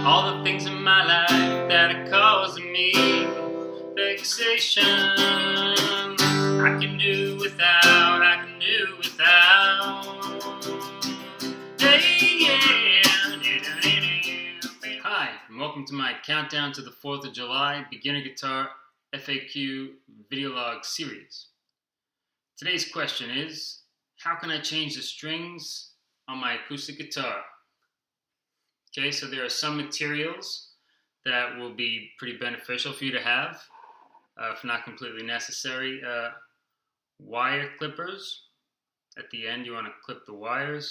All the things in my life that are causing me vexation, I can do without, I can do without. Hi, and welcome to my countdown to the 4th of July beginner guitar FAQ video log series. Today's question is, how can I change the strings on my acoustic guitar? Okay, so there are some materials that will be pretty beneficial for you to have, if not completely necessary. Wire clippers. At the end, you want to clip the wires.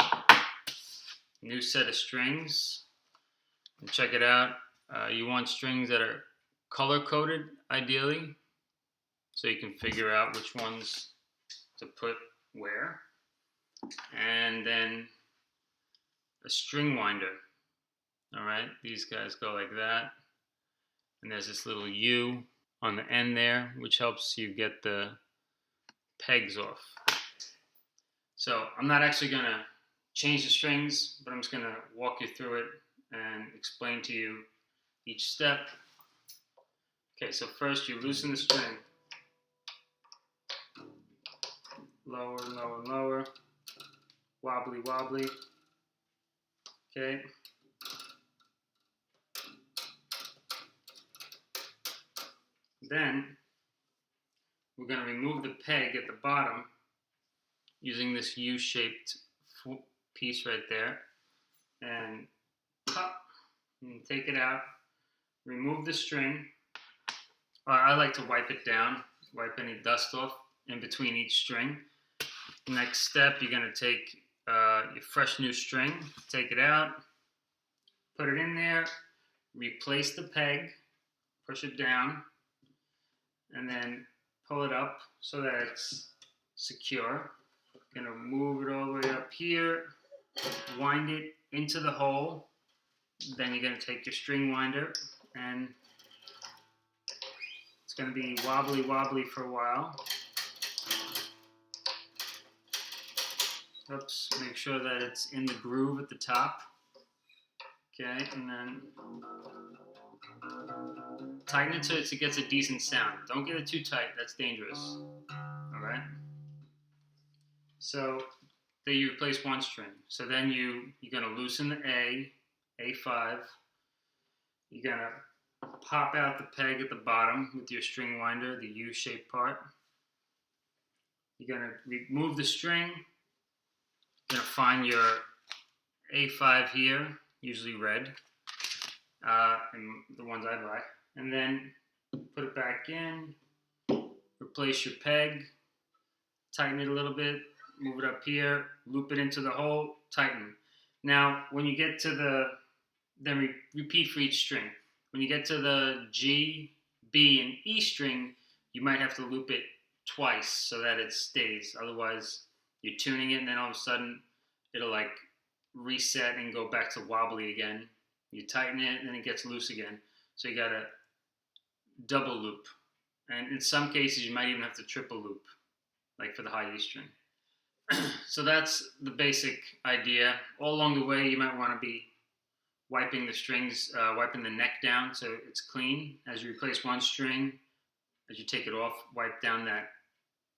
New set of strings. And check it out. You want strings that are color-coded, ideally, so you can figure out which ones to put where. And then a string winder. Alright, these guys go like that. And there's this little U on the end there, which helps you get the pegs off. So I'm not actually going to change the strings, but I'm just going to walk you through it and explain to you each step. Okay, so first you loosen the string. Lower, lower, lower. Wobbly, wobbly. Okay. Then we're going to remove the peg at the bottom using this U-shaped piece right there, and pop, and take it out. Remove the string. I like to wipe it down, wipe any dust off in between each string. Next step, you're going to take your fresh new string, take it out, put it in there, replace the peg, push it down, and then pull it up so that it's secure. Gonna move it all the way up here, wind it into the hole. Then you're gonna take your string winder, and it's gonna be wobbly wobbly for a while. Oops, make sure that it's in the groove at the top. Okay, and then tighten it so it gets a decent sound. Don't get it too tight, that's dangerous. Alright? So, then you replace one string. So then you're going to loosen the A5. You're going to pop out the peg at the bottom with your string winder, the U-shaped part. You're going to remove the string. You're going to find your A5 here, usually red, and the ones I buy. And then put it back in, replace your peg, tighten it a little bit, move it up here, loop it into the hole, tighten. Now, when you get to then repeat for each string. When you get to the G, B, and E string, you might have to loop it twice so that it stays. Otherwise, you're tuning it, and then all of a sudden, it'll like reset and go back to wobbly again. You tighten it, and then it gets loose again. So you gotta double loop. And in some cases, you might even have to triple loop, like for the high E string. So that's the basic idea. All along the way, you might want to be wiping the strings, wiping the neck down so it's clean. As you replace one string, as you take it off, wipe down that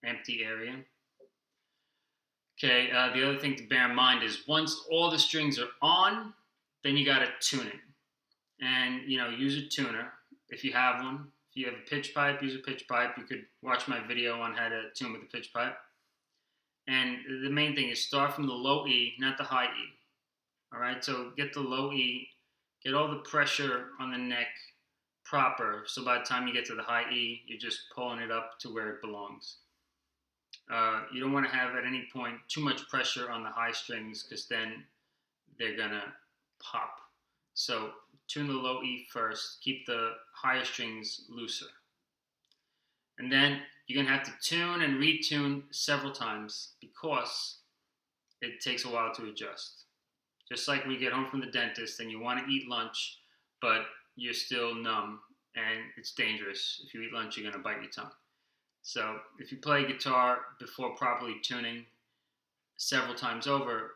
empty area. Okay, the other thing to bear in mind is once all the strings are on, then you got to tune it. And, use a tuner if you have one. If you have a pitch pipe, use a pitch pipe. You could watch my video on how to tune with a pitch pipe. And the main thing is start from the low E, not the high E. All right, so get the low E, get all the pressure on the neck proper. So by the time you get to the high E, you're just pulling it up to where it belongs. You don't want to have at any point too much pressure on the high strings because then they're gonna pop. So tune the low E first, keep the higher strings looser. And then you're gonna have to tune and retune several times because it takes a while to adjust. Just like when you get home from the dentist and you want to eat lunch, but you're still numb and it's dangerous. If you eat lunch, you're gonna bite your tongue. So if you play guitar before properly tuning several times over,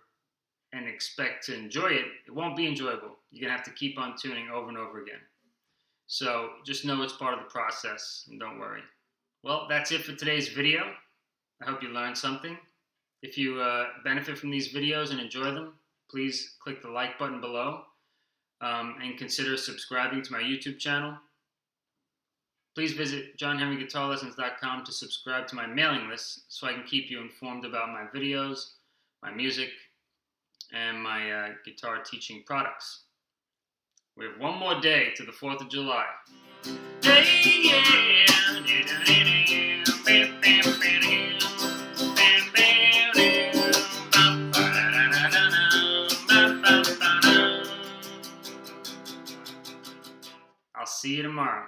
and expect to enjoy it, it won't be enjoyable. You're going to have to keep on tuning over and over again. So just know it's part of the process and don't worry. Well, that's it for today's video. I hope you learned something. If you benefit from these videos and enjoy them, please click the like button below and consider subscribing to my YouTube channel. Please visit johnhenryguitarlessons.com to subscribe to my mailing list so I can keep you informed about my videos, my music, and my guitar teaching products. We have one more day to the 4th of July. I'll see you tomorrow.